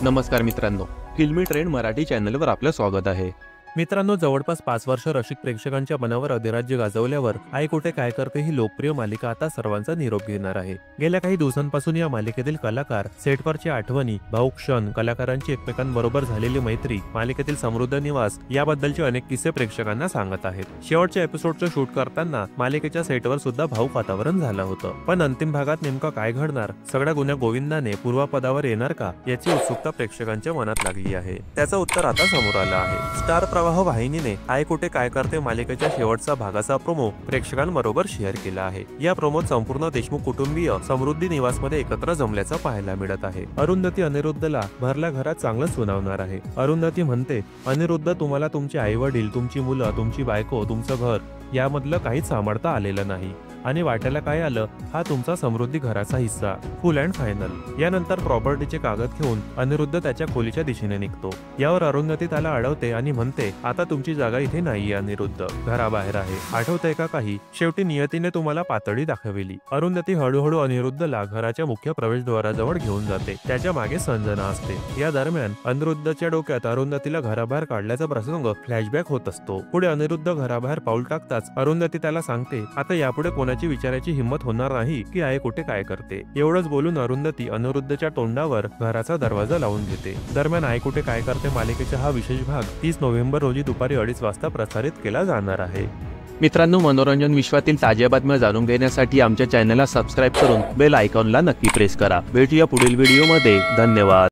नमस्कार मित्रांनो, फिल्मी ट्रेंड मराठी चॅनलवर आपलं स्वागत आहे। मित्रांनो, जवळपास 5 वर्ष रसिक प्रेक्षकांच्या मनावर अधिराज्य गाजवल्यावर आई कुठे काय करते ही लोकप्रिय मालिका आता सर्वांचा निरोप घेणार आहे। गेल्या काही दिवसांपासून या मालिकेतील कलाकार, सेटवरच्या आठवणी, भावुक क्षण, कलाकारांची एकमेकांबरोबर झालेली मैत्री, मालिकेतील समृद्ध निवास याबद्दलचे अनेक किस्से प्रेक्षकांना सांगत आहेत। शेवटच्या एपिसोडचं शूट करताना मालिकेच्या सेटवर सुद्धा भावुक वातावरण झालं होतं। पण अंतिम भागात नेमकं काय घडणार, सगळ्या गुन्ह्या गोविंदाने पूर्वपदावर येणार का, याची उत्सुकता प्रेक्षकांच्या मनात लागली आहे। त्याचं उत्तर आता समोर आलं आहे। स्टार प्रवाह वाहिनीने आई कुठे काय करते मालिकेच्या शेवटचा भागाचा प्रोमो प्रेक्षकांबरोबर शेअर केला आहे। या प्रोमोत संपूर्ण देशमुख कुटुंबीय समृद्धी निवासमध्ये एकत्र जमल्याचं पाहायला मिळत आहे। अरुंधती अनिरुद्धला भरल्या घरात चांगलं सुनावणार आहे। अरुंधती म्हणते, अनिरुद्ध, तुम्हाला तुमचे आई वडील, तुमची मुलं, तुमची बायको, तुमचं घर यामधलं काहीच सांभाळता आलेलं नाही आणि वाट्याला काय आलं हा तुमचा समृद्धी घराचा हिस्सा, फुल अँड फायनल। यानंतर प्रॉपर्टीचे कागद घेऊन अनिरुद्ध त्याच्या खोलीच्या दिशेने निघतो। यावर अरुंधती त्याला अडवते आणि म्हणते, आता तुमची जागा इथे नाहीये अनिरुद्ध, घराबाहेर आहे। आठवतंय का काही? शेवटी नियतीने तुम्हाला पातळी दाखविली। अरुंधती हळूहळू अनिरुद्धला घराच्या मुख्य प्रवेशद्वाराजवळ घेऊन जाते। त्याच्या मागे संजना असते। या दरम्यान अनिरुद्धच्या डोक्यात अरुंधतीला घराबाहेर काढल्याचा प्रसंग फ्लॅशबॅक होत असतो। पुढे अनिरुद्ध घराबाहेर पाऊल टाकताच अरुंधती त्याला सांगते, आता यापुढे कोणाची विचारायची हिंमत होणार नाही की आई कुठे काय करते। एवढंच बोलून अरुंधती अनिरुद्धच्या तोंडावर घराचा दरवाजा लावून घेते। दरम्यान आई कुठे काय करते मालिकेचा हा विशेष भाग 30 नोव्हेंबर रोजी दुपारी 2:30 वाजता प्रसारित केला जाणार आहे। मित्रांनो, मनोरंजन विश्वातील ताज्या बातम्या जाणून घेण्यासाठी आमच्या चॅनलला सबस्क्राईब करून बेल आयकॉनला नक्की प्रेस करा। भेटूया पुढील व्हिडिओमध्ये। धन्यवाद।